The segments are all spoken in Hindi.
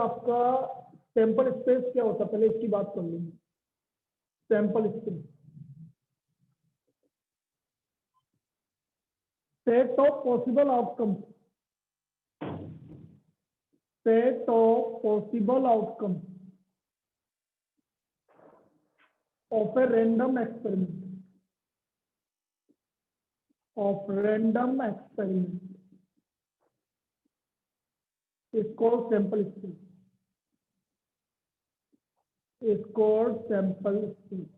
आपका सैंपल स्पेस क्या होता है, पहले इसकी बात कर लेंगे। Sample space set of possible outcome, set of possible outcome of a random experiment, of random experiment is called sample space, is called sample space.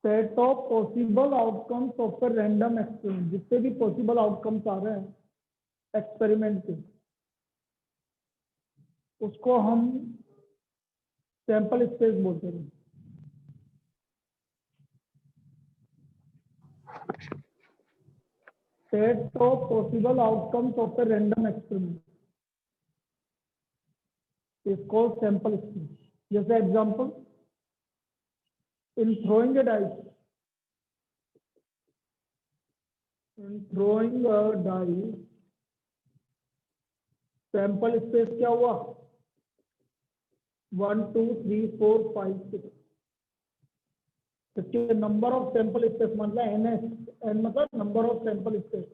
Set of possible outcomes of a random experiment, जितने भी possible outcomes आ रहे हैं एक्सपेरिमेंट के, उसको हम सैंपल स्पेस बोलते हैं। Set of possible outcomes of a random experiment is called sample space. जैसे example, in throwing a dice, sample space क्या हुआ? 1 2 3 4 5 6। इसके नंबर ऑफ सैंपल स्पेस मतलब NS, N मतलब number of sample space,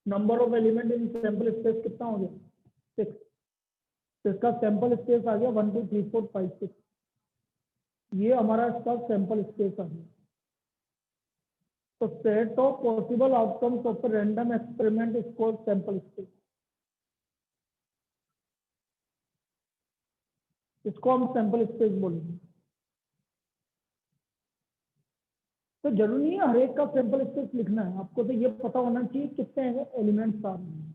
number of element in sample space कितना हो गया? 6। तो इसका सैंपल स्पेस आ गया 1 2 3 4 5 6। ये हमारा इसका सैंपल स्पेस आ गया। तो set of possible outcomes of a random experiment is called sample space. इसको हम सैंपल स्पेस बोलेंगे। तो जरूरी नहीं है हर एक का सैंपल स्पेस लिखना है, आपको तो ये पता होना चाहिए कितने एलिमेंट्स आ रहे हैं।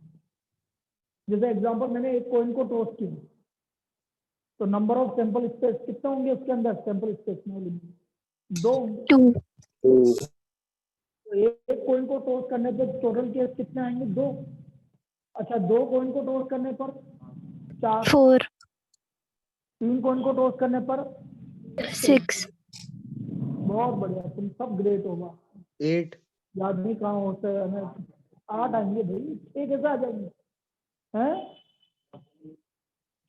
जैसे एग्जांपल, मैंने एक कॉइन को टॉस किया, तो नंबर ऑफ सैंपल स्पेस कितने होंगे उसके अंदर? सैंपल स्पेस में एलिमेंट 2 होंगे। तो एक कॉइन को टॉस करने पर टोटल केस कितने आएंगे? 2। अच्छा, 2 कॉइन को टॉस करने पर 4, 4, 3 कॉइन को टॉस करने पर 6, बहुत बढ़िया, तुम सब ग्रेट होगा। 8 याद नहीं कहाँ होता है हमें। 8 आएंगे भाई, 6 कैसे आ जाएंगे? हैं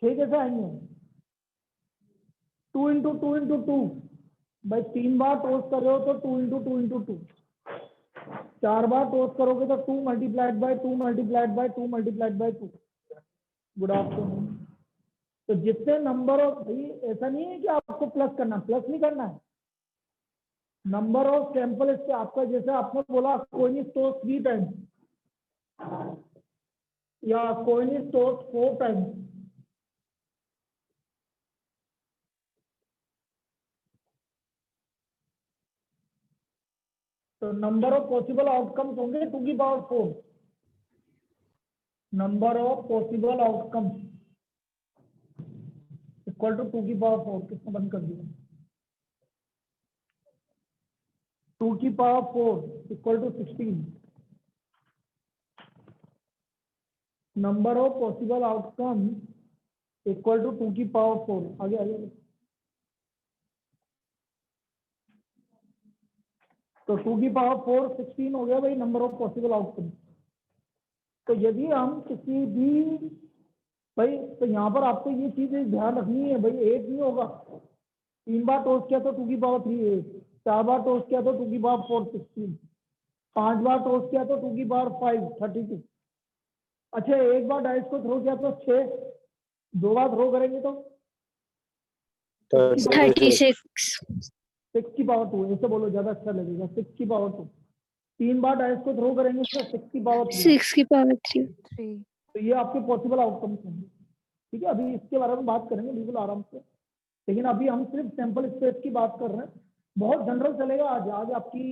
6 कैसे आएंगे? 2 इंटू 2 इंटू 2 भाई, 3 बार टॉस कर रहे हो तो 2 इंटू 2 इंटू 2। 4 बार टॉस करोगे तो 2 multiplied by 2 multiplied by 2 multiplied by 2। Good afternoon. तो जितने नंबर ऑफ, भाई ऐसा नहीं है कि आपको प्लस करना, प्लस नहीं करना है। नंबर ऑफ सैंपल से आपका, जैसे आपने बोला कोइन इज टॉस 3 टाइम्स या कोइन इज टॉस 4 टाइम्स, तो नंबर ऑफ पॉसिबल आउटकम्स होंगे 2 की power 4। Number of possible outcomes equal to 2 की पावर 4। किसने बंद कर दिया? 2 की power 4 equal to 16। Number of possible outcome equal to 2 की पावर 4। आगे आगे। तो 2 की पावर 4 16 हो गया भाई नंबर ऑफ पॉसिबल आउटकम। तो यदि हम किसी भी, भाई तो यहाँ पर आपको ये चीज ध्यान रखनी है भाई, 8 नहीं होगा। 3 बार टॉस किया तो 2 की पावर 3 8, 4 बार टॉस किया तो 2 की पावर 4 16, 5 बार टॉस किया तो 2 की पावर 5 32। अच्छा, एक बार डाइस को थ्रो किया तो 6, 2 बार थ्रो करेंगे तो 36, 6 की पावर 2। ऐसे बोलो ज्यादा अच्छा लगेगा, 6 की पावर 2। 3 बार डाइस को थ्रो करेंगे तो 6 की पावर 3। 6 की पावर 3। तो ये आपके पॉसिबल आउटकम्स होंगे। ठीक है, अभी इसके बारे में बात करेंगे बिल्कुल आराम से, लेकिन अभी हम सिर्फ सैंपल स्पेस की बात कर रहे हैं। बहुत जनरल चलेगा आज। आज आपकी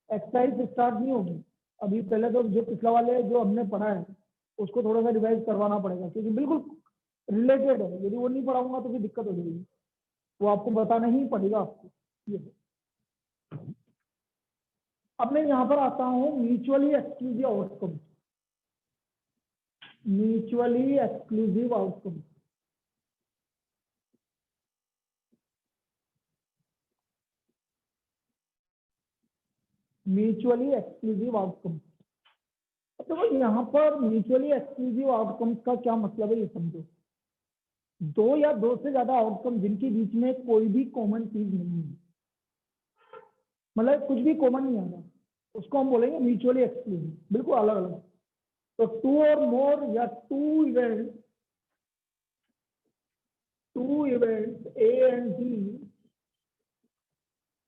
एक्सरसाइज स्टार्ट नहीं होगी अभी, पहले तो जो पिछला वाले जो हमने पढ़ा है उसको थोड़ा सा रिवाइज करवाना पड़ेगा, क्योंकि बिल्कुल रिलेटेड है। यदि वो नहीं पढ़ाऊंगा तो फिर दिक्कत हो जाएगी, वो आपको बताना ही पड़ेगा आपको। ये अब मैं यहाँ पर आता हूँ mutually exclusive outcome. Mutually exclusive outcome, mutually exclusive outcome. तो यहाँ पर म्यूचुअली एक्सक्लूसिव आउटकम्स का क्या मतलब है ये समझो। दो या दो से ज्यादा आउटकम जिनके बीच में कोई भी कॉमन चीज नहीं है, मतलब कुछ भी कॉमन नहीं आ रहा, उसको हम बोलेंगे म्यूचुअली एक्सक्लूसिव, बिल्कुल अलग अलग। तो टू और मोर या two events A and B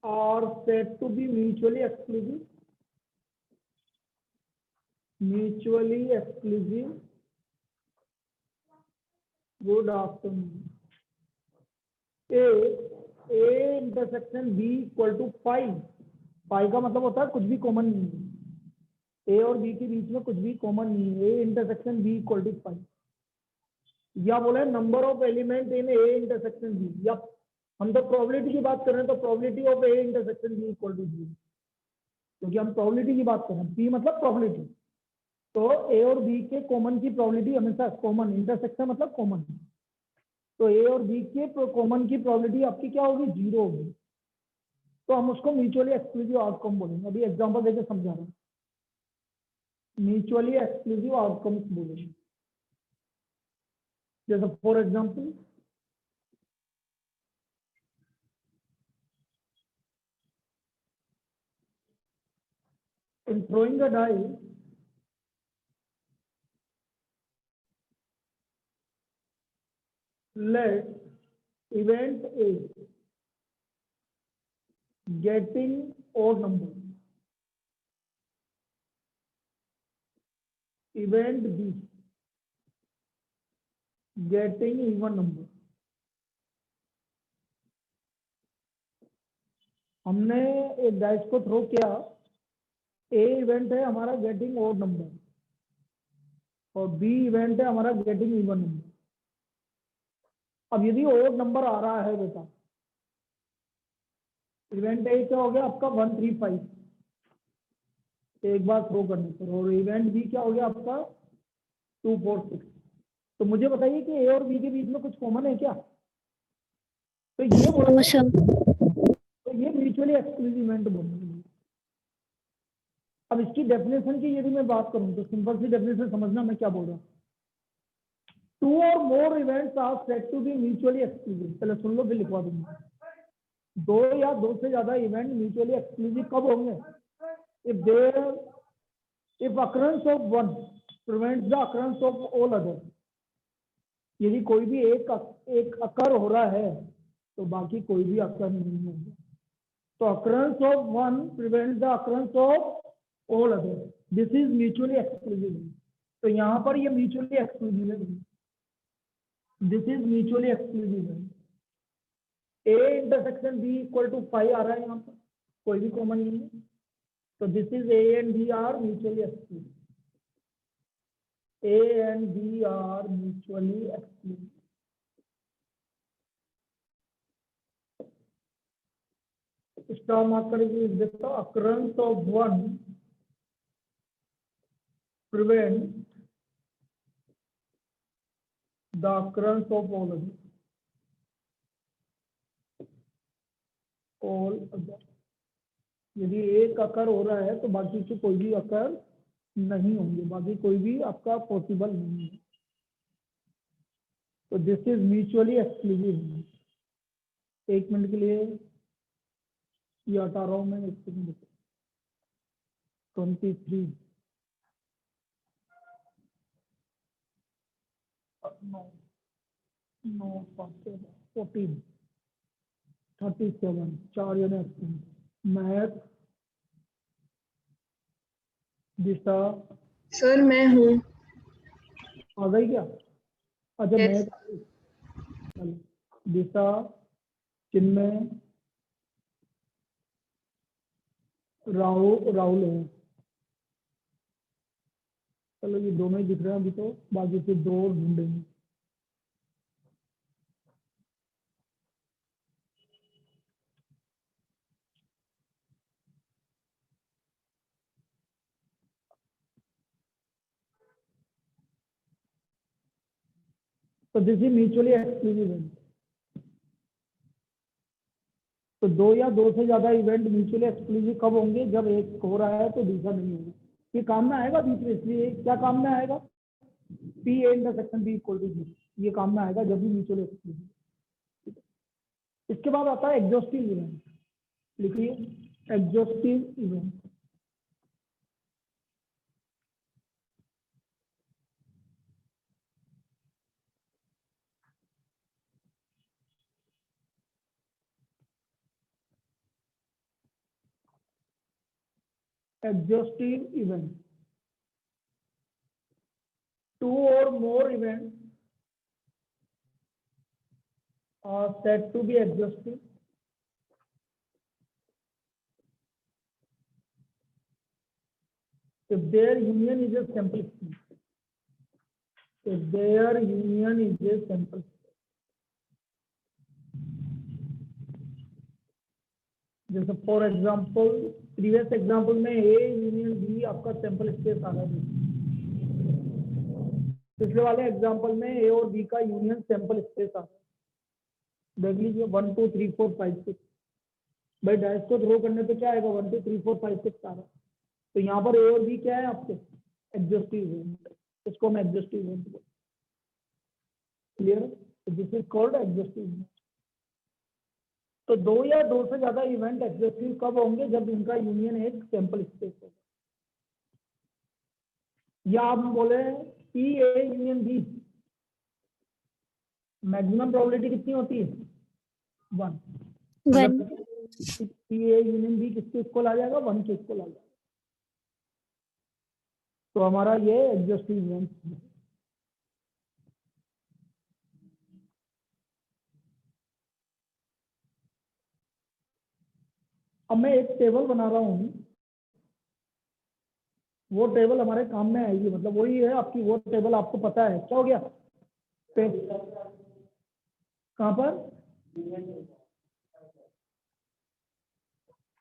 are said to be mutually exclusive. Mutually exclusive. Good afternoon. A intersection B equal to phi. Phi का मतलब होता है कुछ भी कॉमन नहीं है, A और B के बीच में कुछ भी कॉमन नहीं है। A intersection B equal to phi. या बोले number of element in A intersection B, या हम तो प्रोबेबिलिटी की बात कर रहे हैं तो probability of A intersection B equal to 0, क्योंकि हम प्रोबेबिलिटी की बात कर रहे हैं। P मतलब प्रोबेबिलिटी, तो A और B के कॉमन की प्रोबेबिलिटी हमेशा कॉमन, इंटरसेक्शन मतलब कॉमन, तो A और B के कॉमन की प्रोबेबिलिटी आपकी क्या होगी, 0 होगी। तो हम उसको म्यूचुअली एक्सक्लूसिव आउटकम बोलेंगे। अभी एग्जांपल देके समझा रहे हैं, म्यूचुअली एक्सक्लूसिव आउटकम्स बोलेंगे। जैसे for example in throwing a die, let event A getting odd number, event B getting even number। हमने एक डाइस को थ्रो किया, ए इवेंट है हमारा गेटिंग ओड नंबर और बी इवेंट है हमारा गेटिंग इवन नंबर। अब यदि ओड नंबर आ रहा है बेटा, इवेंट ए क्या हो गया आपका 135 एक बार थ्रो करने पर, और इवेंट बी क्या हो गया आपका 246। तो मुझे बताइए कि ए और बी के बीच में कुछ कॉमन है क्या? तो ये बोला, तो ये म्यूचुअली एक्सक्लूसिव इवेंट बोलेंगे। अब इसकी डेफिनेशन की यदि मैं बात करूं तो सिंपल सी डेफिनेशन समझना मैं क्या बोल रहा हूँ। टू और more events are said to be mutually exclusive. पहले सुन लो फिर लिखवा दूंगा। दो या दो से ज्यादा इवेंट म्यूचुअली एक्सक्लूसिव कब होंगे? If occurrence of one prevents the occurrence of all other. यदि कोई भी एक अकर हो रहा है तो बाकी कोई भी अकर नहीं होगा। तो occurrence of one prevents the occurrence of all other, this is mutually exclusive. तो यहाँ पर ये म्यूचुअली एक्सक्लूसिव है, दिस इज म्यूचुअली एक्सक्लूसिव है। A intersection B equal to five आ रहा है, यहाँ पर कोई भी कॉमन नहीं है, तो this is A and B are mutually exclusive. A and B are mutually exclusive. Star mark करेंगे, देखो occurrence of one prevent the occurrence of all other. यदि एक अकर हो रहा है तो बाकी के कोई भी अकर नहीं होंगे, बाकी कोई भी आपका पॉसिबल नहीं है। तो दिस इज म्यूचुअली एक्सक्लूसिव। एक मिनट के लिए ये हटा रहा हूं मैं, एक सेकंड। 23 14 37 चार जने मैथ दिशा सर मैं हूँ। आ गई क्या? अच्छा Yes. मैथ दिशा चिन्मय राहुल है। चलो ये दोनों ही दिख रहे हैं अभी, तो बाकी से दो ढूंढेंगे। तो this is mutually exclusive event. तो दो या दो से ज्यादा इवेंट म्यूचुअली एक्सक्लूसिव कब होंगे? जब एक हो रहा है तो दूसरा नहीं होगा। ये काम में आएगा बीच में, इसलिए क्या काम में आएगा, P A intersection B equal to zero, ये काम में आएगा जब भी म्यूचुअली एक्सक्लूसिव। इसके बाद आता है एग्जॉस्टिव इवेंट, लिखिए exhaustive event. Exhaustive event, two or more events are said to be exhaustive if their union is a sample space. If their union is a sample space. जैसे फॉर एग्जाम्पल प्रीवियस एग्जाम्पल में ए यूनियन बी आपका सैंपल स्पेस आ रहा है, पिछले वाले एग्जाम्पल में ए और बी का यूनियन सैंपल स्पेस आ रहा है, देख लीजिए 1 2 3 4 5 6। भाई डैश को थ्रो करने पे क्या आएगा, 1 2 3 4 5 6 आ रहा है, तो यहाँ पर ए और बी क्या है आपके एग्जॉस्टिव इवेंट, इसको हम एग्जॉस्टिव इवेंट बोलते हैं। Clear, this is called exhaustive event. तो दो या दो से ज्यादा इवेंट एग्जॉस्टिव कब होंगे, जब इनका यूनियन एक सैंपल स्पेस होगा। या आप बोले P A union B, maximum probability कितनी होती है 1। 1 पी ए यूनियन बी किसके इक्वल आ जाएगा, 1 के इक्वल आ जाएगा। तो हमारा ये एग्जॉस्टिव इवेंट है। अब मैं एक टेबल बना रहा हूं, वो टेबल हमारे काम में आएगी, मतलब वही है आपकी वो टेबल, आपको पता है क्या हो गया, कहां पर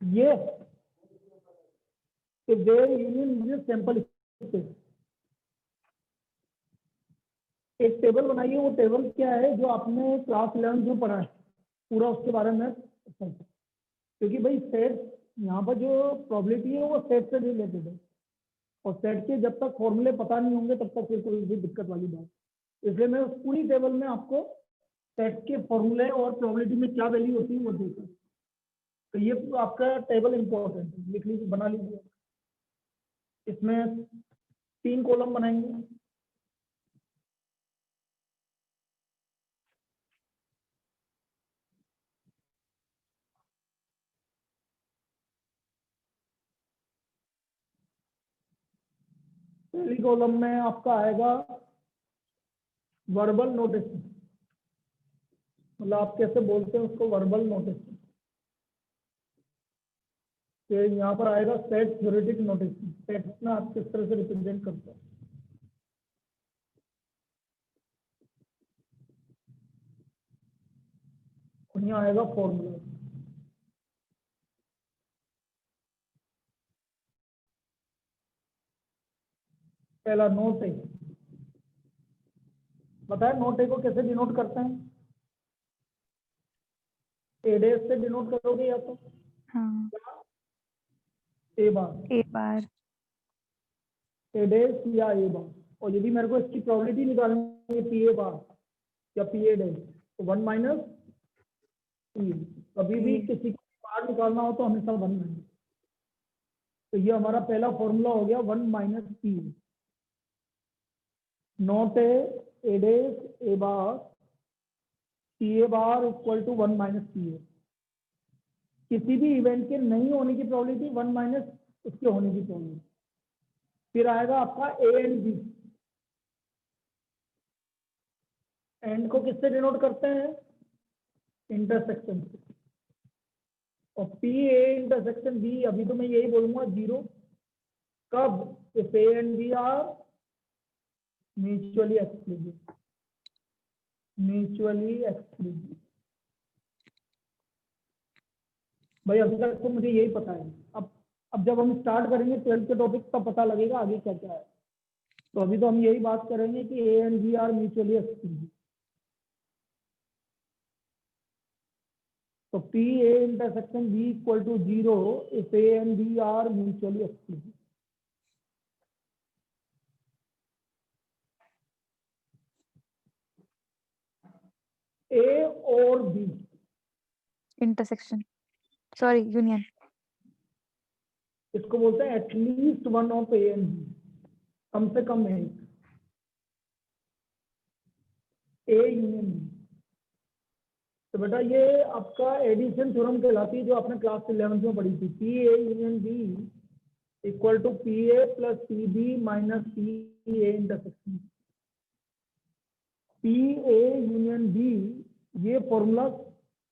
ये यूनियन सैंपल स्पेस। एक टेबल बनाइए, वो टेबल क्या है जो आपने क्लास 11 में पढ़ा है, पूरा उसके बारे में, क्योंकि भाई सेट यहाँ पर जो प्रोबेबिलिटी है वो सेट से रिलेटेड है, और सेट के जब तक फॉर्मूले पता नहीं होंगे तब तक फिर कोई भी दिक्कत वाली बात, इसलिए मैं उस पूरी टेबल में आपको सेट के फॉर्मूले और प्रोबेबिलिटी में क्या वैल्यू होती है वो देता हूँ। तो ये आपका टेबल इंपॉर्टेंट है, लिख लीजिए, बना लीजिए। इसमें 3 कॉलम बनाएंगे, पहली कॉलम में आपका आएगा वर्बल नोटेशन, मतलब आप कैसे बोलते हैं उसको, वर्बल नोटेशन। फिर यहाँ पर आएगा सेट थ्योरेटिक नोटेशन, सेट में आप किस तरह से रिप्रेजेंट करते हैं। और यहाँ आएगा फॉर्मूला। पहला नोट है, बताए नोट ए को कैसे डिनोट करते हैं, ए डेज से डिनोट करोगे या तो हाँ ए बार, ए बार ए डेज या ए बार। और यदि मेरे को इसकी प्रोबेबिलिटी निकालनी है पी ए बार या पी ए डेज, तो 1 माइनस पी। कभी भी किसी को बार निकालना हो तो हमेशा 1 माइनस। तो ये हमारा पहला फॉर्मूला हो गया 1 माइनस पी। नोट ए डेज A bar P A bar equal to 1 minus P A. किसी भी इवेंट के नहीं होने की प्रोबेबिलिटी 1 माइनस उसके होने की प्रोबेबिलिटी। फिर आएगा आपका ए एंड बी, एंड को किससे डिनोट करते हैं, इंटरसेक्शन से। और पी ए इंटरसेक्शन बी, अभी तो मैं यही बोलूंगा 0, कब, if A and B are mutually exclusive, mutually exclusive. भाई अभी तक तो मुझे यही पता है, अब जब हम स्टार्ट करेंगे 12th के टॉपिक तब पता लगेगा आगे क्या क्या है। तो अभी तो हम यही बात करेंगे कि A and B are mutually exclusive. तो P A intersection B equal to 0 if A and B are mutually exclusive. और बी, इंटरसेक्शन, सॉरी यूनियन। इसको बोलते हैं at least one of A and B, कम से कम एक, ए यूनियन बी। तो बेटा ये आपका एडिशन थ्योरम कहलाती है, जो आपने क्लास 11th में पढ़ी थी। P A union B equal to P A plus P B minus P A intersection. P A union B, ये formula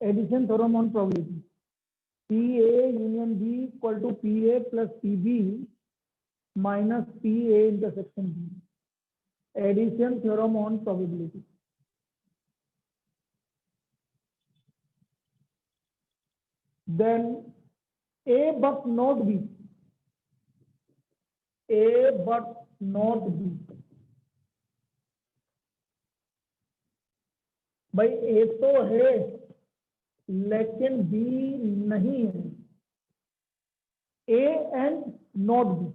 addition theorem on probability. P A union B equal to P A plus P B minus P A intersection B, addition theorem on probability. Then A but not B, A but not B, भाई A तो है लेकिन B नहीं है। A and not B,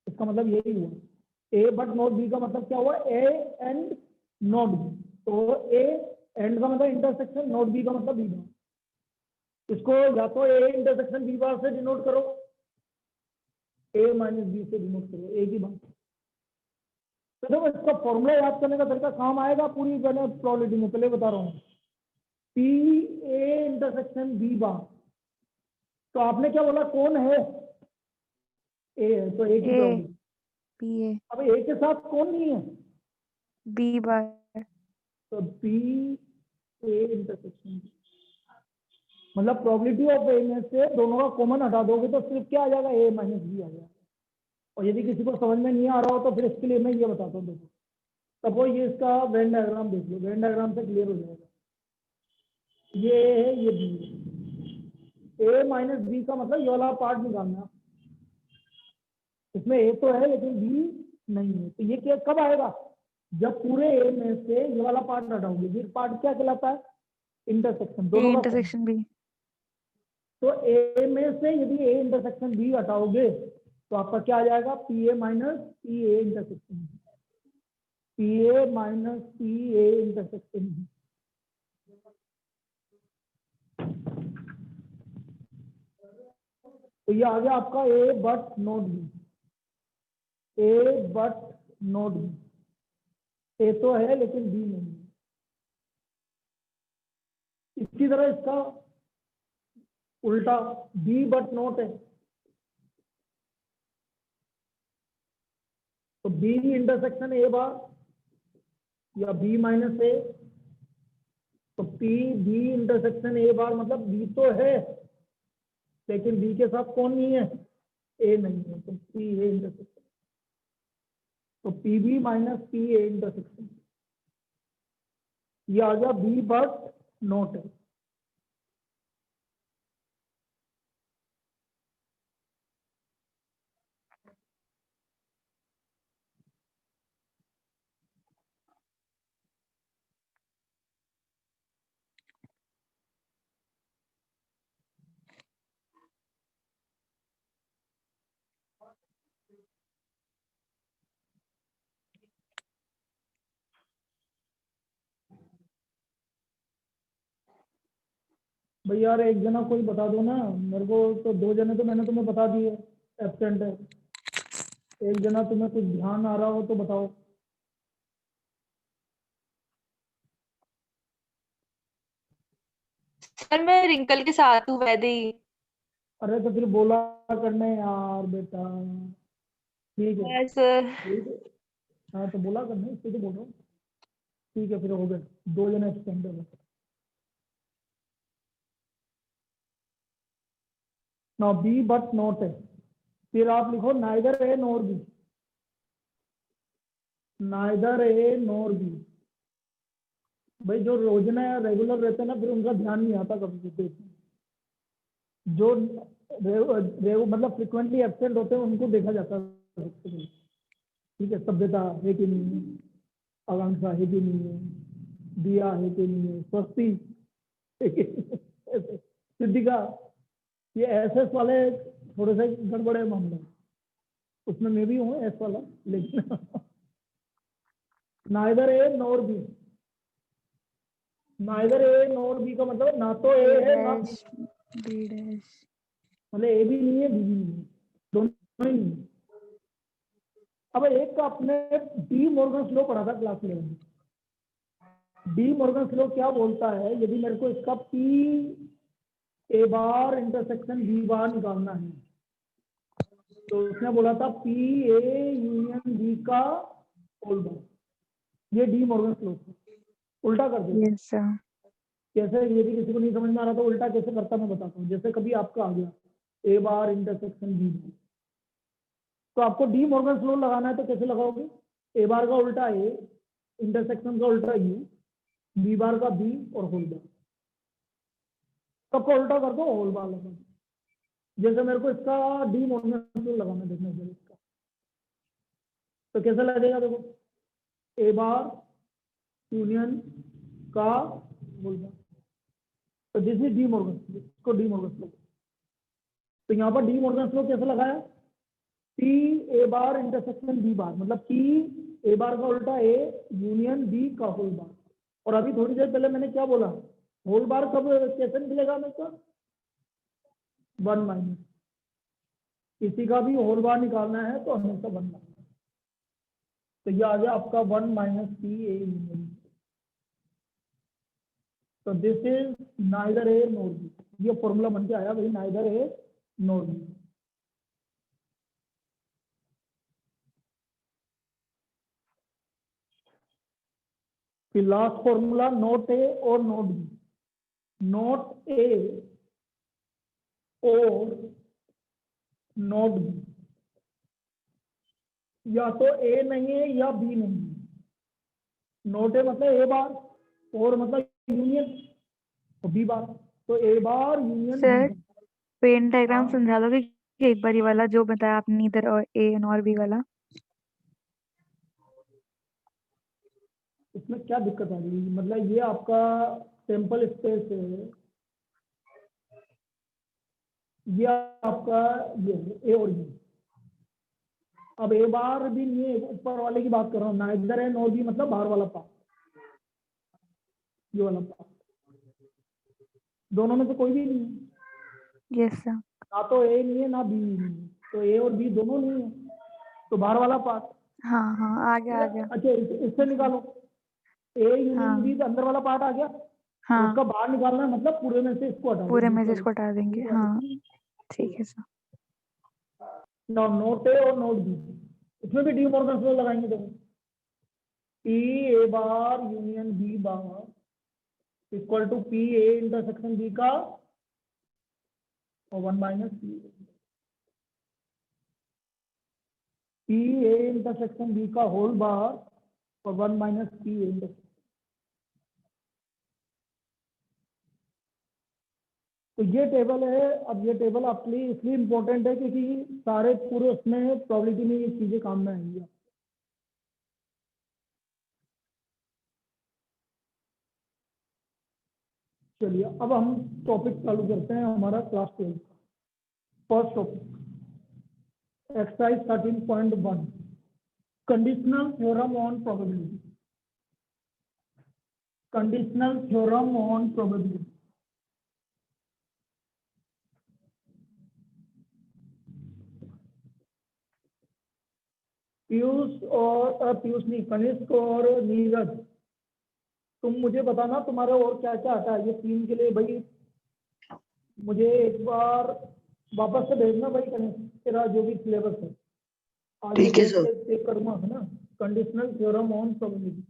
इसका मतलब यही हुआ। A but not B का मतलब क्या हुआ? A and not B। तो A and का मतलब इंटरसेक्शन, not B का मतलब B बार। इसको या तो A इंटरसेक्शन B बार से डिनोट करो, A माइनस बी से डिनोट करो, एक ही बात। तो देखो इसका फॉर्मूला याद करने का तरीका काम आएगा पूरी मैंने प्रोबेबिलिटी में, पहले बता रहा हूँ। P A intersection B bar, तो आपने क्या बोला, कौन है? ए है, तो ए की ए प्रोबेबिलिटी। पी ए अब ए के साथ कौन नहीं है? बी बार, तो पी ए इंटरसेक्शन, मतलब प्रोबेबिलिटी ऑफ ए में से दोनों का कॉमन हटा दोगे तो सिर्फ क्या आ जाएगा? ए माइनस बी आ जाएगा। और यदि किसी को समझ में नहीं आ रहा हो तो फिर इसके लिए मैं ये बताता हूँ। देखो सपोज ये इसका वेन डायग्राम देख लो, वेन डायग्राम से क्लियर हो जाएगा। ये ए है, ये बी है। ए माइनस बी का मतलब ये वाला पार्ट निकालना, इसमें ए तो है लेकिन बी नहीं है। तो ये क्या कब आएगा? जब पूरे ए में से ये वाला पार्ट हटाओगे। ये पार्ट क्या कहलाता है? इंटरसेक्शन, ए दोनों का। Intersection B. तो ए में से यदि ए इंटरसेक्शन बी हटाओगे तो आपका क्या आ जाएगा? P A minus P A intersection, P A minus P A intersection. तो ये आ गया आपका A but not B, A but not B. A तो है लेकिन बी नहीं है। इसी तरह इसका उल्टा बी बट नॉट है, तो बी इंटरसेक्शन ए बार या बी माइनस ए, तो पी बी इंटरसेक्शन ए बार मतलब बी तो है लेकिन बी के साथ कौन नहीं है? ए नहीं है, तो पी ए इंटरसेक्शन, तो P B minus P A intersection, ये आ गया बी बट नॉट है। भाई यार एक जना कोई बता दो ना मेरे को, तो दो जने तो मैंने तुम्हें बता दिए एब्सेंट है, एक जना तुम्हें कुछ ध्यान आ रहा हो तो बताओ। सर मैं रिंकल के साथ हूँ वैदेही। अरे तो फिर बोला करने यार बेटा, ठीक है। है सर। ठीक है, हाँ तो बोला करने, इसलिए तो बोल रहा हूँ। ठीक है फिर हो गए, दो जने एब्सेंट है। ना बी बट नॉट है, फिर आप लिखो neither A nor be, neither A nor be. भाई जो रोजना या रेगुलर रहते हैं ना फिर उनका ध्यान नहीं आता कभी भी। जो मतलब फ्रिक्वेंटली एब्सेंट होते हैं उनको देखा जाता है। ठीक है, सभ्यता है कि नहीं है, आकांक्षा है कि नहीं है, दिया है कि नहीं है, स्वस्ति सिद्धिका, ये एसएस वाले थोड़े से गड़बड़े मामले, उसमें मैं भी हूँ एस वाला, लेकिन neither A nor be, neither A nor be का मतलब ना तो ए है ना बी, डैश बी डैश। मतलब ए भी नहीं है बी भी नहीं है, दोनों ही नहीं है। अब एक का अपने डी मॉर्गन्स लॉ पढ़ा था क्लास 11 में। डी मॉर्गन्स लॉ क्या बोलता है, यदि मेरे को इसका P A bar intersection B bar निकालना है, तो उसने बोला था पी ए यूनियन बी का होल बार। ये डी मॉर्गन्स लॉ था। उल्टा कर दे यस सर। कैसे, यदि किसी को नहीं समझ में आ रहा तो उल्टा कैसे करता मैं बताता हूँ। जैसे कभी आपका आ गया ए बार इंटरसेक्शन बी बार, तो आपको डी मॉर्गन्स लॉ लगाना है तो कैसे लगाओगे, ए बार का उल्टा ए, इंटरसेक्शन का उल्टा यू, बी बार का बी और होल बार, सबका उल्टा कर दो, होल बार लगा दो। जैसे मेरे को इसका डी मॉर्गन्स लॉ लगाना है, देखना चाहिए इसका, तो कैसे लगेगा, देखो ए बार यूनियन का होल बार, तो दिस इज डी मॉर्गन्स, इसको डी मॉर्गन्स लॉ। तो यहाँ पर डी मॉर्गन्स लॉ कैसे लगाया, P A bar intersection B bar, मतलब पी ए बार का उल्टा ए यूनियन बी का होल बार। और अभी थोड़ी देर पहले मैंने क्या बोला, होल बार कब कैसे निकलेगा मेरे को, 1 माइनस, किसी का भी होल बार निकालना है तो हमेशा 1 माइनस, तो ये आ गया आपका 1 माइनस पी ए यूनियन। तो this is neither A nor be, ये फॉर्मूला बन के आया भाई, नाइदर ए नॉर बी। फिर लास्ट फॉर्मूला नॉट ए और नॉट बी, नॉट ए और नॉट बी, या तो ए नहीं है या बी नहीं है। नॉट ए मतलब ए बार, और मतलब यूनियन, तो बी बार, तो ए बार यूनियन बी सर बार। पेन डायग्राम हाँ, समझा दोगे कि एक बार ये वाला जो बताया आपने इधर और ए और बी वाला। इसमें क्या दिक्कत आ रही है, मतलब ये आपका टेम्पल स्पेस है, ये आपका ये है, ए और बी। अब ए बार भी नहीं है, ऊपर वाले की बात कर रहा हूँ, नाइदर है नॉर बी मतलब बाहर वाला पार्ट, ये वाला पार्ट, दोनों में से कोई भी नहीं है, यस सर। ना तो ए नहीं है ना बी नहीं है, तो ए और बी दोनों नहीं है, तो बाहर वाला पार्ट। हाँ हाँ आ गया आ गया। अच्छा इससे निकालो, ए यूनियन बी हाँ अंदर वाला पार्ट आ गया, तो हाँ उसका बाहर निकालना है, मतलब पूरे में से इसको हटा दो, पूरे में से बीच इसको हटा देंगे। वाले हाँ ठीक है सर। नोट ए और नोट बी, इसमें भी डी मॉर्गन लॉ लगाएंगे। देखो P A bar union B bar equal to P A intersection B का और 1 minus P A intersection B का होल बार और 1 माइनस पी ए इंटरसेक्शन। तो ये टेबल है। अब ये टेबल आपके लिए इसलिए इम्पोर्टेंट है क्योंकि सारे पूरे उसमें प्रोबेबिलिटी में ये चीजें काम में आएंगी। चलिए अब हम टॉपिक चालू करते हैं हमारा क्लास 12 का first topic exercise 13.1 conditional theorem on probability. Conditional theorem on probability. Piyush और पीयूष नहीं, कनिष्क और नीरज, तुम मुझे बताना तुम्हारे और क्या क्या आता है ये 3 के लिए भाई। मुझे एक बार वापस से भेजना भाई कनिष्क, तेरा जो भी सिलेबस है आगे ठीक है देख सर। के चेक करूंगा, है ना। कंडीशनल थ्योरम ऑन प्रोबेबिलिटी,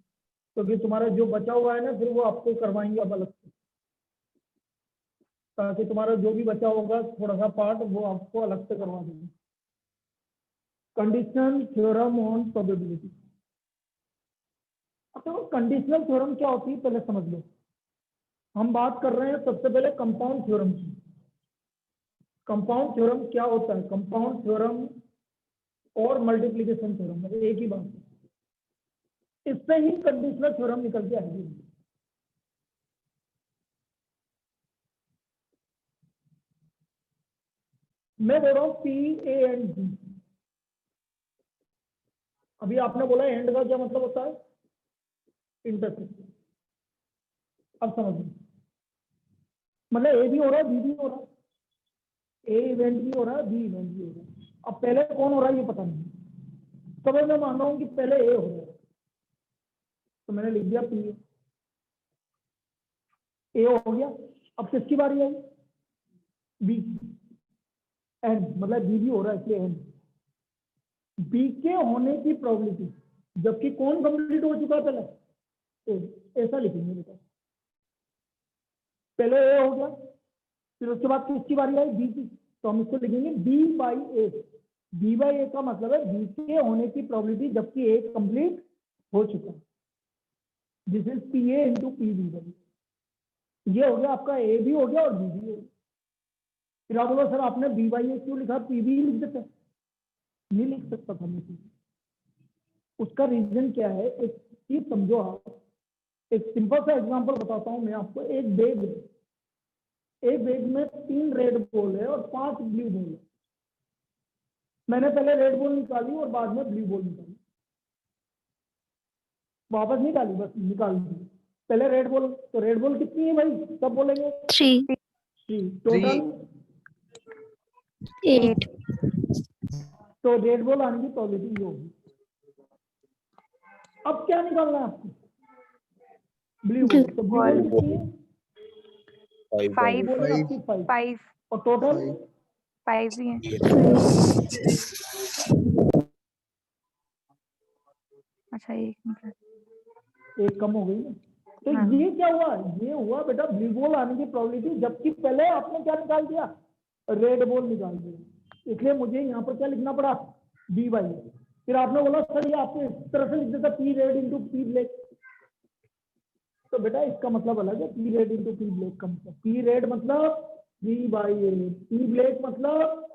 क्योंकि तुम्हारा जो बचा हुआ है ना फिर वो आपको करवाएंगे अब अलग से, ताकि तुम्हारा जो भी बचा होगा थोड़ा सा पार्ट वो आपको अलग से करवा देंगे। Conditional theorem on probability. अब तो कंडीशनल थ्योरम क्या होती है पहले समझ लो। हम बात कर रहे हैं सबसे पहले कंपाउंड थ्योरम की। कंपाउंड थ्योरम क्या होता है, कंपाउंड थ्योरम और मल्टीप्लिकेशन थ्योरम मतलब एक ही बात है। इससे ही कंडीशनल थ्योरम निकल के आएगी। मैं बोल रहा हूँ पी ए एंड बी। अभी आपने बोला एंड का क्या मतलब होता है, इंटरसेक्शन। अब समझिए, मतलब ए भी हो रहा है, बी भी हो रहा है, ए इवेंट भी हो रहा है, बी इवेंट भी हो रहा है। अब पहले कौन हो रहा है ये पता नहीं, तो मैं मान रहा हूँ कि पहले ए हो रहा है, तो मैंने लिख दिया पी ए हो गया। अब किसकी बारी आई, बी, एन, मतलब बी भी हो रहा है इसलिए एन। बी के होने की प्रोबेबिलिटी, जबकि कौन कंप्लीट हो चुका है पहले, ए, ऐसा लिखेंगे बेटा, पहले ए हो गया, फिर उसके बाद किसकी बारी आई, बी की, तो हम इसको लिखेंगे B by A. B by A का मतलब है बी के होने की प्रोबेबिलिटी जबकि ए कंप्लीट हो चुका है। This is P A into P B by. ये हो गया आपका, ए भी हो गया और बी भी हो गया। फिर आप बोलो सर आपने बी बाई ए क्यों लिखा, पी बी लिख देते, नहीं लिख सकता था मैं। उसका रीजन क्या है, एक चीज समझो आप। एक सिंपल सा एग्जांपल बताता हूं मैं आपको। एक बैग है, एक बैग में 3 रेड बॉल है और 5 ब्लू बॉल है। मैंने पहले रेड बॉल निकाली और बाद में ब्लू बॉल निकाली, वापस नहीं डाली, बस निकाल दी। पहले रेड बॉल, तो रेड बॉल कितनी है भाई, सब बोलेंगे 3, 3, टोटल 8, तो रेड बॉल आने की प्रोबेबिलिटी ये होगी। अब क्या निकालना है आपको, ब्लू बॉल। तो ब्लू बॉल कितनी है, फाइव, बॉल है आपकी 5, फाइव, और टोटल 5 ही है। 5, अच्छा एक निकला। एक कम हो गई ना। तो हाँ। ये क्या हुआ, ये हुआ बेटा ब्लू बॉल आने की प्रोबेबिलिटी, जबकि पहले आपने क्या निकाल दिया, रेड बॉल निकाल दिया। इसलिए मुझे यहाँ पर क्या लिखना पड़ा, बी बाई। फिर आपने बोला सर ये आपने इस तरह से लिख देता, P red into P black. तो बेटा इसका मतलब अलग है, P red into P black का मतलब, पी रेड मतलब B by A, P black मतलब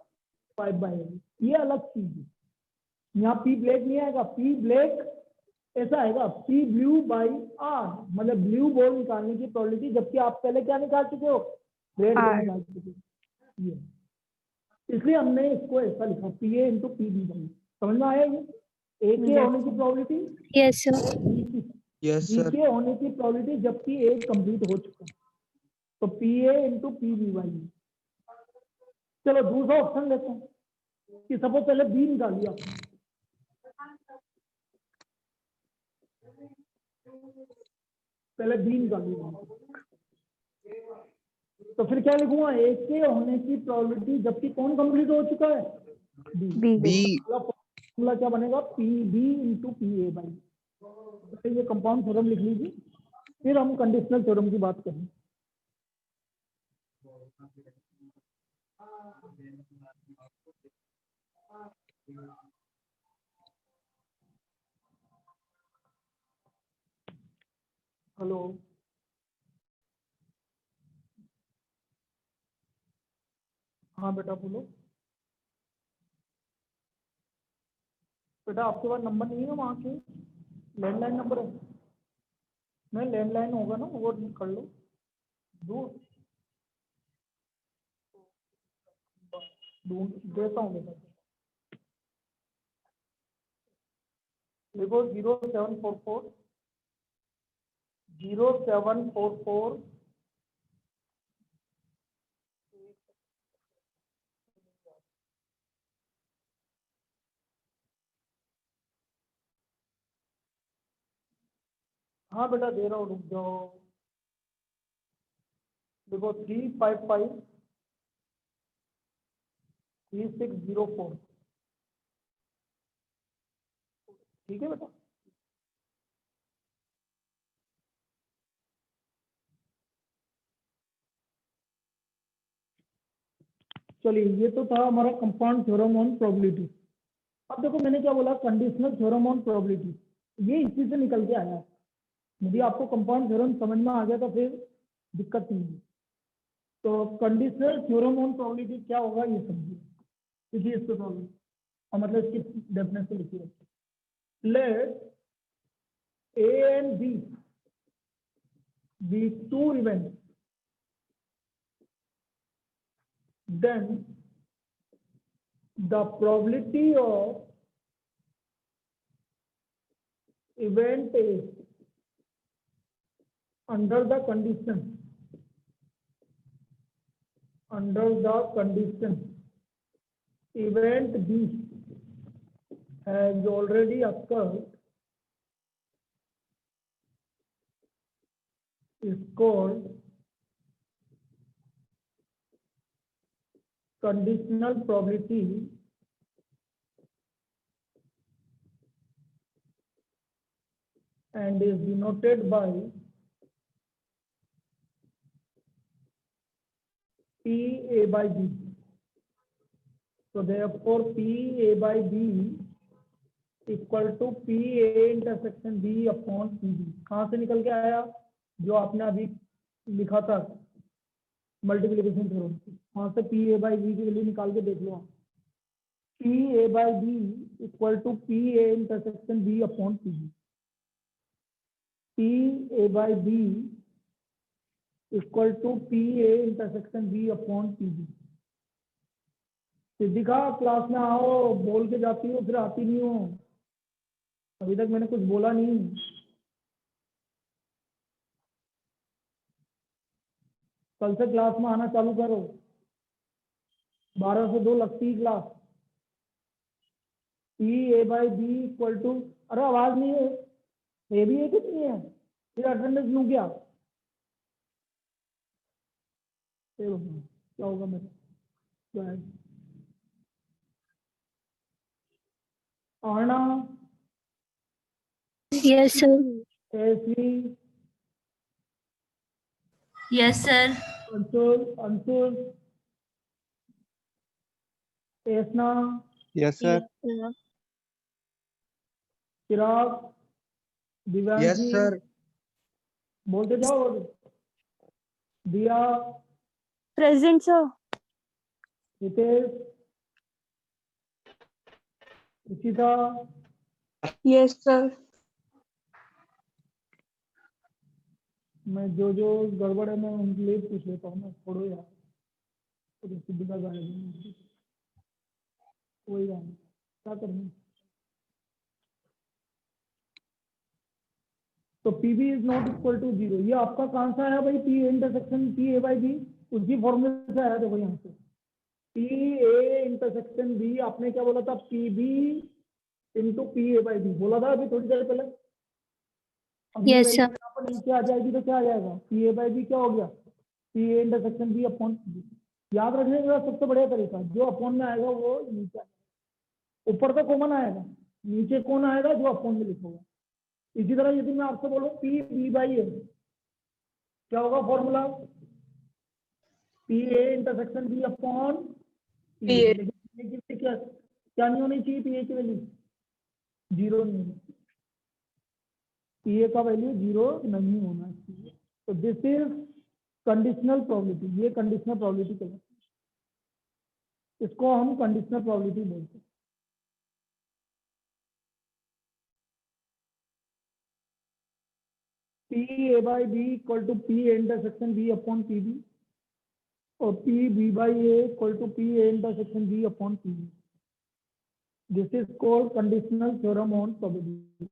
5 बाई ए, ये अलग चीज है। यहाँ पी ब्लैक नहीं आएगा, पी ब्लैक ऐसा आएगा, पी ब्लू बाई आर, मतलब ब्लू बॉल निकालने की प्रोबेबिलिटी, जबकि आप पहले क्या निकाल चुके हो, रेड बॉल R। निकाल चुके हो। ये इसलिए हमने इसको ऐसा लिखा, P A into P B by. समझ में आया ये, ए के Yes, होने की प्रोबेबिलिटी, yes sir, बी की, बी के होने की प्रोबेबिलिटी जबकि ए कंप्लीट हो चुका है, तो P A into P B by. चलो दूसरा ऑप्शन लेते हैं कि सपोज पहले बी निकालिए आपने, पहले बी निकालिए, तो फिर क्या लिखूंगा, ए के होने की प्रोबेबिलिटी जबकि कौन कंप्लीट हो चुका है, बी। B। फॉर्मूला क्या बनेगा, P B into P A by. ये कंपाउंड थ्योरम लिख लीजिए, फिर हम कंडीशनल थ्योरम की बात करें। हेलो, हाँ बेटा बोलो। बेटा आपके पास नंबर नहीं है वहाँ के, लैंडलाइन नंबर है, नहीं लैंडलाइन होगा ना, वो कर लो, दो ढूंढ देता हूँ बेटा। देखो 0744 हाँ बेटा दे रहा हूँ, रुक जाओ। देखो 3553604, ठीक है बेटा। चलिए ये तो था हमारा कंपाउंड थ्योरम ऑन प्रोबेबिलिटी। अब देखो मैंने क्या बोला, कंडीशनल थ्योरम ऑन प्रोबेबिलिटी, ये इसी से निकल के आया है। यदि आपको कंपाउंड थ्योरम समझ में आ गया तो फिर दिक्कत नहीं है। तो कंडीशनल थ्योरम ऑन प्रोबेबिलिटी क्या होगा ये समझिए, क्योंकि इसको सॉल्व, और मतलब इसकी डेफिनेशन लिखी है। Let A and B be two events, then the probability of event A under the condition event B has already occurred is called conditional probability and is denoted by PA by B. So therefore PA by B equal to PA intersection B upon PB। कहाँ से निकल के आया? जो आपने अभी लिखा था मल्टीप्लिकेशन थ्योरम से, वहां से PA by B की वैल्यू निकाल के देख लो आप। PA by B equal to PA intersection B upon PB। PA by B equal to PA intersection B upon PB। Siddhika class में आओ, बोल के जाती हो फिर आती नहीं हो। अभी तक मैंने कुछ बोला नहीं। कल से क्लास में आना चालू करो। 12 से 2 लगती है class. PA by B equal to, अरे आवाज नहीं है, ये भी है कि नहीं है? फिर अटेंडेंस लूं क्या? क्या होगा मेरा? आना Yes, sir. ऐसी Yes, sir. Anshul ऐसना Yes, sir. चिराग Yes, दिव्यांशी sir. बोलते जाओ। दिया present sir. Hitesh Ruchita yes sir. मैं जो गड़बड़ है मैं उनके लिए पूछ लेता हूँ। मैं छोड़ो यार, तो सिद्धिका गाने वही गाना क्या करना। तो PB is not equal to 0। ये आपका कहाँ से आया भाई? PA intersection PA by B उसी फॉर्मूले से आया। देखो यहाँ से PA इंटरसेक्शन B, आपने क्या बोला था? PB into PA by B बोला था अभी थोड़ी देर पहले। अब ये Yes, वैल्यू sir. यहाँ पर नीचे आ जाएगी तो क्या आ जाएगा? PA by B क्या हो गया? PA intersection B upon PB। याद रखने का सबसे बढ़िया तरीका, जो अपॉन में आएगा वो नीचे आएगा। ऊपर तो कॉमन आएगा, नीचे कौन आएगा? जो अपॉन में लिखोगा। इसी तरह यदि मैं आपसे बोलूं PB by A, क्या होगा formula? PA intersection B upon PA। लेकिन क्या नहीं होनी चाहिए? PA की वैल्यू 0 नहीं होनी। PA का वैल्यू 0 नहीं होना चाहिए। तो दिस इज कंडीशनल प्रोबेबिलिटी। ये कंडीशनल प्रोबेबिलिटी कहलाती है। इसको हम कंडीशनल प्रोबेबिलिटी बोलते हैं। PA by B equal to PA intersection B upon PB और PB by A equal to PA intersection B upon PB। This is called conditional theorem on probability.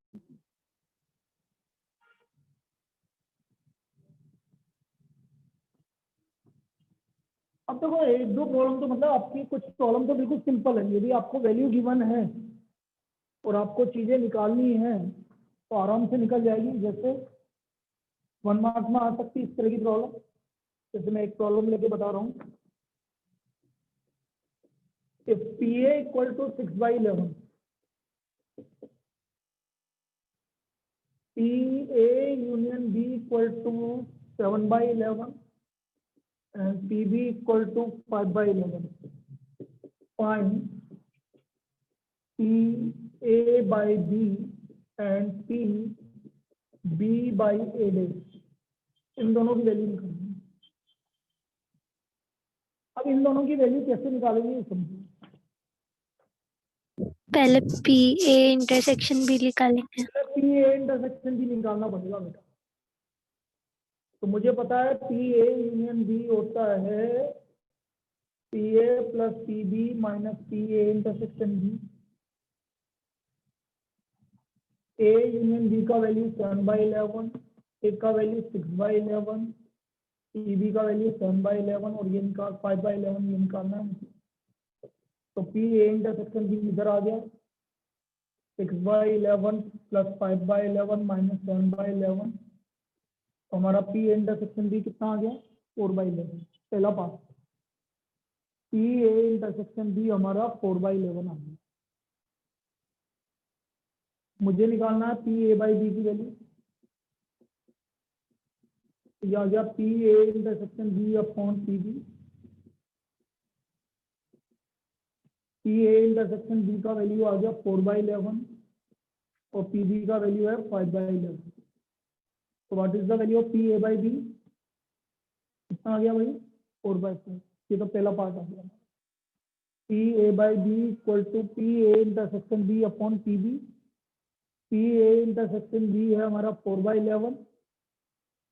अब देखो एक दो प्रॉब्लम तो मतलब आपकी कुछ प्रॉब्लम तो बिल्कुल सिंपल है। यदि आपको वैल्यू गिवन है और आपको चीजें निकालनी है तो आराम से निकल जाएगी। जैसे 1 मार्क्स में आ सकती है इस तरह की प्रॉब्लम। जैसे मैं एक प्रॉब्लम लेके बता रहा हूँ। If PA equal to 6/11, PA union B equal to 7/11 and PB equal to 5/11. Find PA by B and PB by A dash। इन दोनों की वैल्यू निकालनी है। अब इन दोनों की वैल्यू कैसे निकालेंगे ये समझिए। पहले PA इंटरसेक्शन B निकालेंगे। PA इंटरसेक्शन भी निकालना पड़ेगा बेटा। तो मुझे पता है PA यूनियन B होता है PA plus PB minus PA intersection B। A union B का वैल्यू 7/11 एक का वैल्यू 6/11, पीबी का वैल्यू 7/11 और ये निकाल 5/11 ये निकालना है मुझे। तो पी ए इंटरसेक्शन बी इधर आ गया 6/11 प्लस 5/11 माइनस 7/11। तो हमारा पी ए इंटरसेक्शन बी कितना आ गया 4/11। पहला part P A intersection B हमारा 4/11 आ गया। मुझे निकालना है पी ए बाई बी की वैल्यू। ये आ गया P A intersection B upon P B. P A intersection B का वैल्यू आ गया 4/11 और पी बी का वैल्यू है 5/11। तो what is the value of P A by B? कितना आ गया भाई 4/4। ये तो पहला पार्ट आ गया। P A by B equal to P A intersection B upon P B. P A intersection B है हमारा 4/11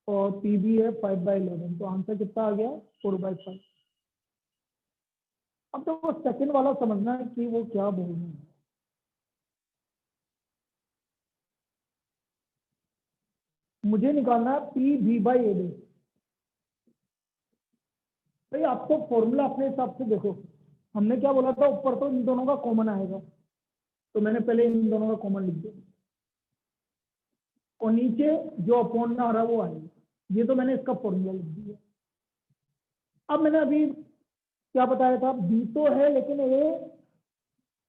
और पी बी है 5/11। तो आंसर कितना आ गया 4/5। अब तो वो सेकंड वाला समझना है कि वो क्या बोल रहे हैं। मुझे निकालना है P B by A B. भाई आपको फॉर्मूला अपने हिसाब से देखो। हमने क्या बोला था ऊपर तो इन दोनों का कॉमन आएगा, तो मैंने पहले इन दोनों का कॉमन लिख दिया और नीचे जो अपॉन में आ रहा है वो आएगा। ये तो मैंने इसका फॉर्मूला लिख दिया। अब मैंने अभी क्या बताया था बी तो है लेकिन ए,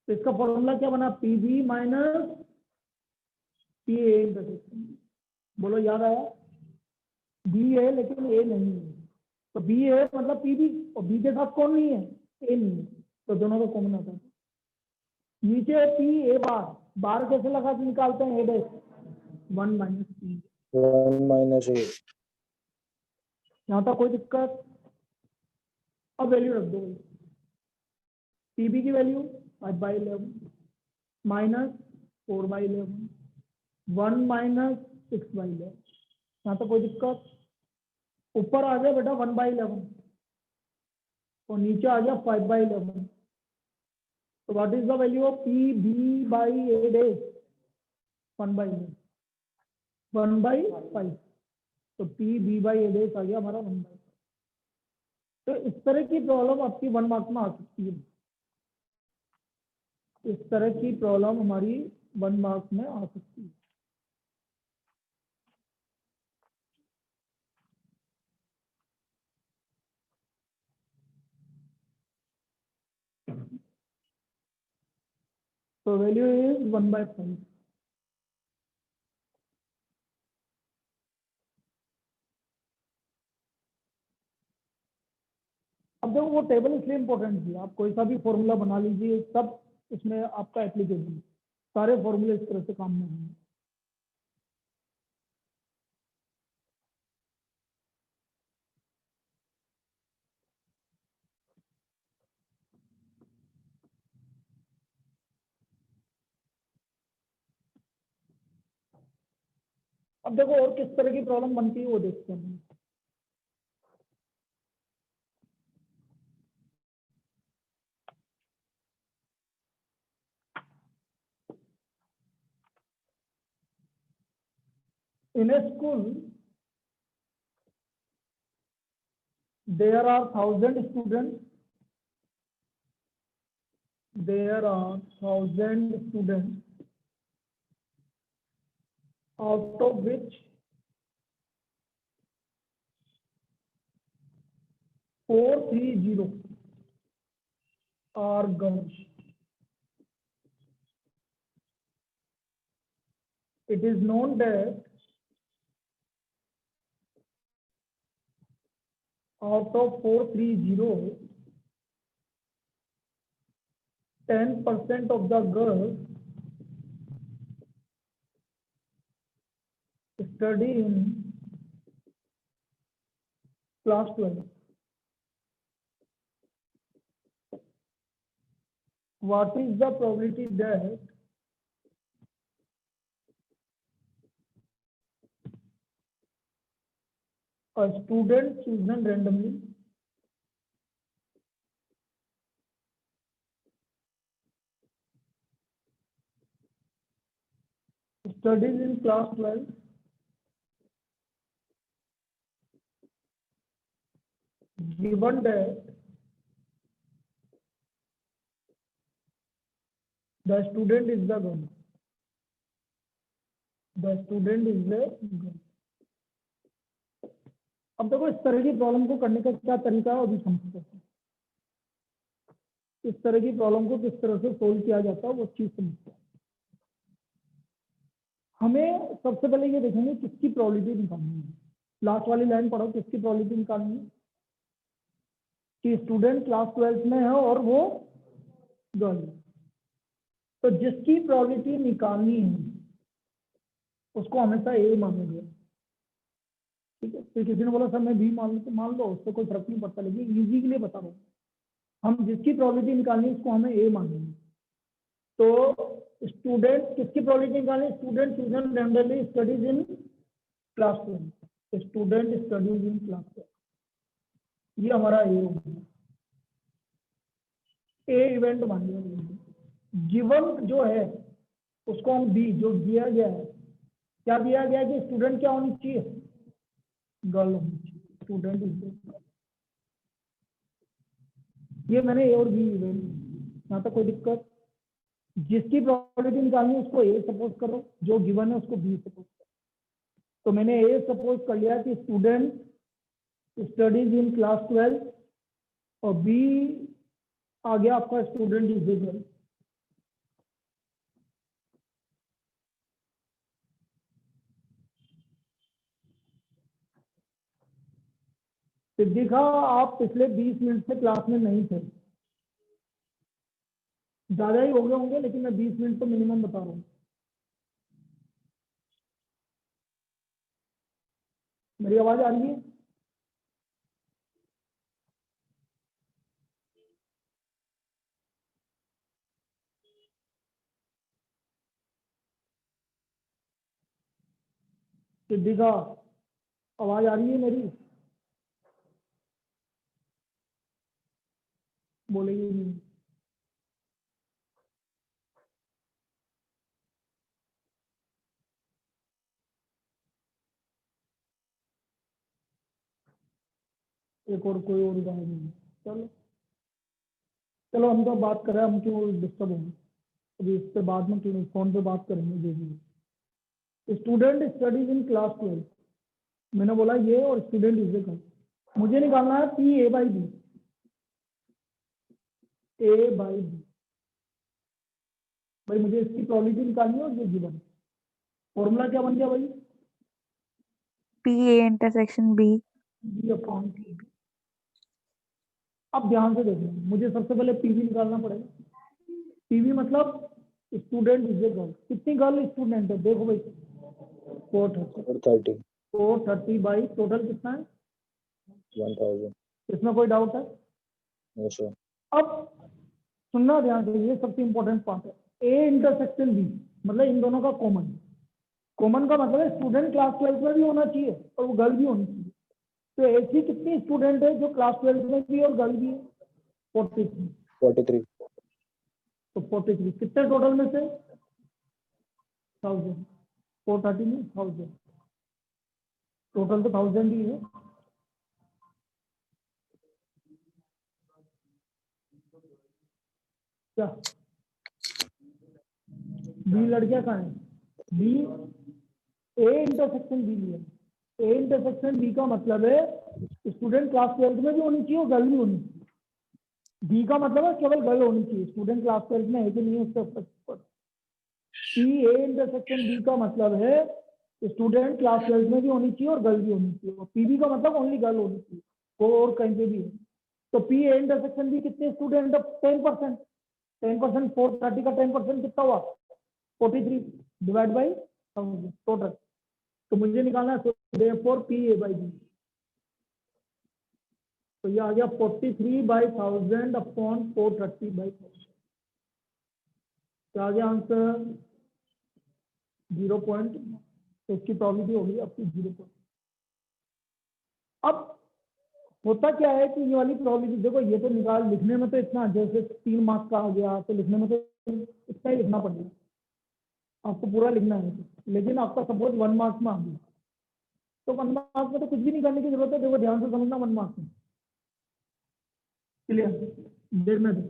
तो इसका फॉर्मूला क्या बना P B minus P A intersection. बोलो याद आया? बी है लेकिन ए नहीं है, तो बी है मतलब पी बी और बी के साथ कौन नहीं है ए नहीं है, तो दोनों को कॉमन आता है। नीचे पी ए बार, बार कैसे लगा के निकालते हैं ए डैश 1 माइनस पी। 1 माइनस ए। यहाँ तक कोई दिक्कत? अब वैल्यू रख दो। पी बी की वैल्यू 5/11 माइनस 4/11 1 माइनस 6/11। यहाँ तक कोई दिक्कत? ऊपर आ गया बेटा 1/11 और नीचे आ गया 5/11। तो what is the value of P B by A dash 1/11 1/5। तो P B by A dash आ गया हमारा 1/5। तो इस तरह की प्रॉब्लम आपकी 1 मार्क में आ सकती है। इस तरह की प्रॉब्लम हमारी 1 मार्क में आ सकती है। तो वैल्यू इज 1/5। अब देखो वो टेबल इसलिए इंपॉर्टेंट थी, आप कोई सा भी फॉर्मूला बना लीजिए सब इसमें आपका एप्लीकेशन, सारे फॉर्मूले इस तरह से काम में होंगे। अब देखो और किस तरह की प्रॉब्लम बनती है वो देखते हैं। In a school, there are 1,000 students. There are 1,000 students, out of which 430 are girls. It is known that out of 430, 10% of the girls study in class 12. What is the probability that a student chosen randomly studies in class 12 given that the student is the girl. The student is the girl. अब देखो इस तरह की प्रॉब्लम को करने का क्या तरीका है अभी समझते हैं। इस तरह की प्रॉब्लम को किस तरह से सोल्व किया जाता है वो चीज समझते हैं। हमें सबसे पहले ये देखेंगे किसकी प्रोबेबिलिटी निकालनी है। लास्ट वाली लाइन पढ़ो, किसकी प्रोबेबिलिटी निकालनी है कि स्टूडेंट क्लास 12th में है और वो गर्ल। तो जिसकी प्रोबेबिलिटी निकालनी है उसको हमेशा ए मानेंगे, ठीक है। फिर किसी ने बोला सर मैं बी मान लो, उससे कोई फर्क नहीं पड़ता, लेकिन इजी के लिए बता रहा हूँ। हम जिसकी प्रोबेबिलिटी निकालनी है उसको हमें ए मानेंगे। तो स्टूडेंट किसकी प्रोबेबिलिटी निकालनी है? Student chosen randomly studies in class 12। Student studies in class 12, ये हमारा ए होगा। ए इवेंट मान लिया। गिवन जो है उसको हम बी, जो दिया गया है, क्या दिया गया है कि स्टूडेंट क्या होनी चाहिए? गर्ल होनी चाहिए। स्टूडेंट इज, ये मैंने ए और बी इवेंट, यहाँ तक कोई दिक्कत? जिसकी प्रोबेबिलिटी निकालनी है उसको ए सपोज करो, जो गिवन है उसको बी सपोज करो। तो मैंने ए सपोज कर लिया कि स्टूडेंट स्टडीज इन क्लास 12 और बी आ गया आपका स्टूडेंट इज गर्ल। सिद्धिका, आप पिछले 20 मिनट से क्लास में नहीं थे, ज्यादा ही हो गए होंगे, लेकिन मैं 20 मिनट तो मिनिमम बता रहा हूँ। मेरी आवाज आ रही है? सिद्धिका, आवाज आ रही है मेरी? बोलेगी नहीं। एक और कोई और गाय नहीं। चलो चलो, हम तो बात कर रहे हैं, हम क्यों डिस्टर्ब होंगे अभी इस पे, बाद में क्यों फोन पे बात करेंगे। जो भी स्टूडेंट स्टडीज इन क्लास 12, मैंने बोला ये, और स्टूडेंट इज ए गर्ल। मुझे निकालना है P A by B. A by B, भाई मुझे इसकी प्रोबेबिलिटी निकालनी है और ये गिवन। फॉर्मूला क्या बन गया भाई? P A intersection B. B upon T. अब ध्यान से देखना, मुझे सबसे पहले पीवी निकालना पड़ेगा। पीवी मतलब स्टूडेंट इज ए गर्ल। कितनी गर्ल स्टूडेंट है देखो भाई? 430 430 बाई टोटल कितना है? 1000। इसमें कोई डाउट है? No sir. अब सुनना ध्यान से, ये सबसे इंपॉर्टेंट पार्ट है। ए इंटरसेक्शन बी मतलब इन दोनों का कॉमन। कॉमन का मतलब है स्टूडेंट क्लास 12 में भी होना चाहिए और वो गर्ल भी होनी चाहिए। तो ऐसी कितनी स्टूडेंट है जो क्लास 12 में भी और गर्ल भी है? 43। तो 43 कितने टोटल में से? 1000। 430 में 1000, टोटल तो 1000 ही है। क्या बी लड़कियां कहाँ है? बी ए इंटरसेक्शन बी लिया। ए इंटरसेक्शन बी का मतलब है स्टूडेंट क्लास 12 में भी होनी चाहिए और गर्ल भी होनी चाहिए। बी का मतलब है केवल गर्ल होनी चाहिए, स्टूडेंट क्लास 12 में है कि नहीं उससे ऊपर। सी ए इंटरसेक्शन बी का मतलब है स्टूडेंट क्लास 12 में भी होनी चाहिए और गर्ल भी होनी चाहिए। और पीबी का मतलब ओनली गर्ल होनी चाहिए, वो और कहीं पे भी है। तो पी ए इंटरसेक्शन बी कितने स्टूडेंट है? 10%। 10% 430 का 10% कितना हुआ? 43 डिवाइड बाई 1000 टोटल। तो मुझे निकालना है therefore P A by B. तो ये आ गया 43/1000 अपॉन 430/1000। क्या आ गया आंसर? 0. तो इसकी प्रोबेबिलिटी होगी आपकी 0. अब होता क्या है कि ये वाली प्रोबेबिलिटी देखो, ये तो निकाल लिखने में तो इतना, जैसे 3 मार्क्स का आ गया तो लिखने में तो इतना ही लिखना पड़ेगा, आपको पूरा लिखना है। लेकिन आपका सपोज 1 मार्क्स में आ गया, तो 1 मार्क्स में तो कुछ भी नहीं करने की जरूरत है। देखो ध्यान से समझना, 1 मार्क्स में क्लियर? देखना था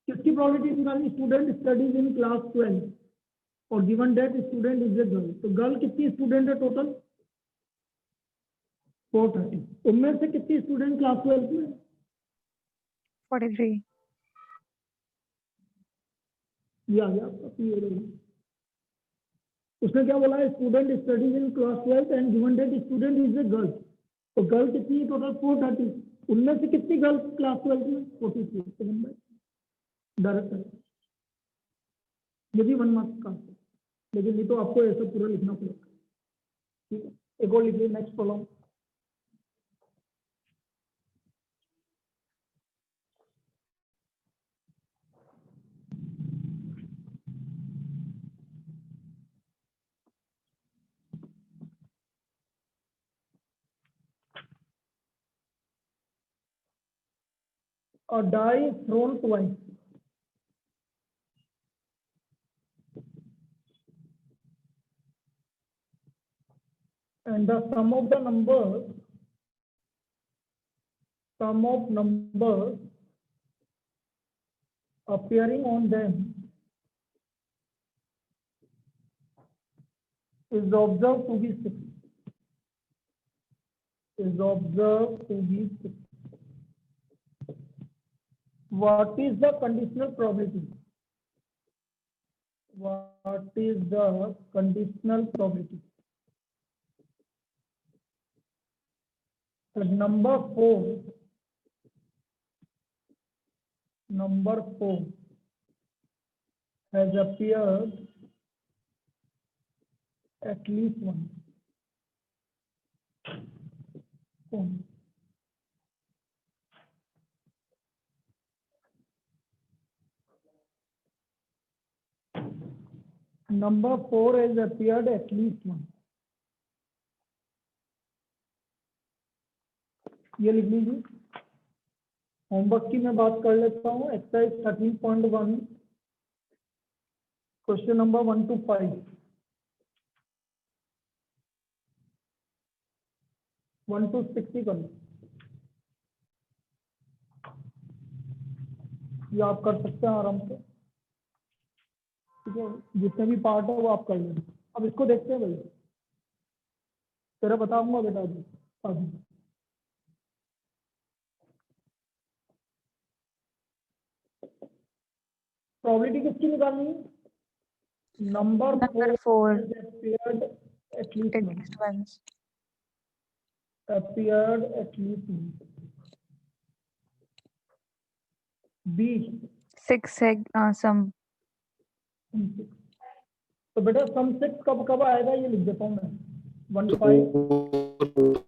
किसकी प्रोबेबिलिटी निकालनी? स्टूडेंट स्टडीज इन क्लास 12 और given that student is a girl, तो गर्ल कितनी स्टूडेंट है टोटल? 430। उनमें से कितनी स्टूडेंट क्लास 12 में? 43. ये आ गया आपका PA रही। उसने क्या बोला है? Student studies in class 12 and given that student is a girl, तो गर्ल कितनी है टोटल? 430। उनमें से कितनी गर्ल क्लास 12 में? 43। डायरेक्ट ये भी 1 मार्क्स का, लेकिन ये तो आपको ऐसा पूरा लिखना पड़ेगा। ठीक है, एक और लिखिए next problem. A die thrown twice. And the sum of numbers appearing on them is observed to be 6. Is observed to be 6. What is the conditional probability? What is the conditional probability? The number 4 has appeared at least once. Number 4 has appeared at least once. ये लिख लीजिए। होमवर्क की मैं बात कर लेता हूँ। Exercise 13.1 question number 1 to 5। 1 to 6 ही कर लो, ये आप कर सकते हैं आराम से। ठीक है, जितने भी पार्ट है वो आप कर लेंगे। अब इसको देखते हैं भाई, तेरा बताऊंगा बेटा जी अभी। प्रोबेबिलिटी किसकी निकालनी है? Number Number 4 appeared at least at once. least once. Appeared at least once. B 6 है sum. तो बेटा सम 6 कब कब आएगा ये लिख देता हूँ मैं। 1 5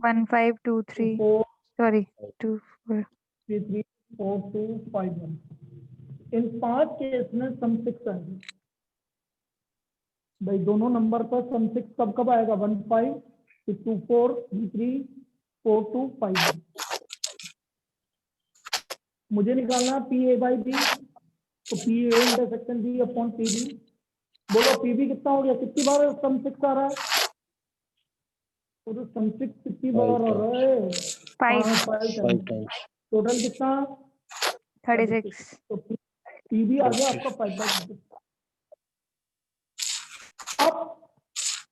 1 5 2 3 4 sorry 2 4. 3 3 4 2 5 1। इन 5 केस में सम 6 आएगा भाई। दोनों नंबर पर सम 6 कब कब आएगा? 1 5 2 4 3 4 2 5 1। मुझे निकालना PA/B, तो PA intersection B upon PB। बोलो PB कितना हो गया? कितनी बार सम 6 आ रहा है? तो सम 6 कितनी बार आ रहा है? 5 5 times. टोटल कितना? 36. तो PB आ गया आपका 5/6। अब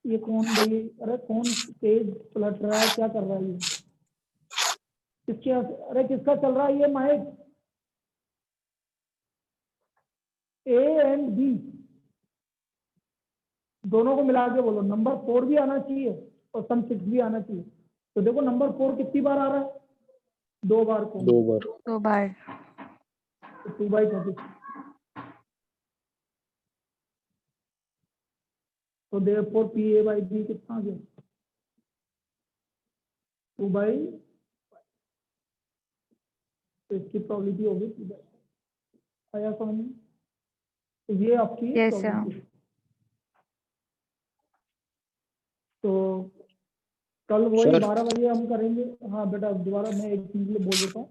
ये कौन भाई? अरे कौन तेज पलट रहा है? क्या कर रहा है ये? किसके? अरे किसका चल रहा है ये माइक? A एंड B दोनों को मिला के बोलो। नंबर 4 भी आना चाहिए और सम 6 भी आना चाहिए। तो देखो नंबर 4 कितनी बार आ रहा है? 2 बार। को 2 बार. 2 बार. 2/36। तो therefore PA/B कितना आ गया? 2/, तो इसकी प्रोबेबिलिटी होगी 2/। आया समझ में? तो ये आपकी Yes, sir. probability है। तो कल वही Sir. 12 बजे हम करेंगे। हाँ बेटा दोबारा मैं एक चीज लिए बोल देता हूँ।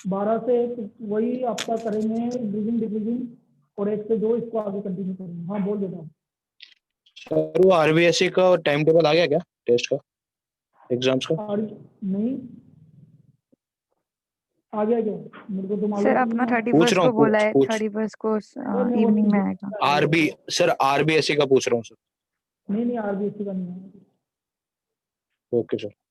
12 से 1 वही आपका करेंगे इंक्रीजिंग डिक्रीजिंग, और 1 से 2 इसको आगे कंटिन्यू करेंगे। हाँ बोल देता हूँ। सर वो RBSC का टाइम टेबल आ गया क्या टेस्ट का, एग्जाम्स का? और नहीं आ गया क्या? मेरे को तो मालूम सर नहीं अपना है। 31 रहा को हूँ, बोला है, पूछ। 31 को नहीं, वो इवनिंग में ठीक है। आएगा। आरबी सर, आरबीएससी का पूछ रहा हूँ सर। नहीं नहीं, आरबीएससी का नहीं है। Okay sir.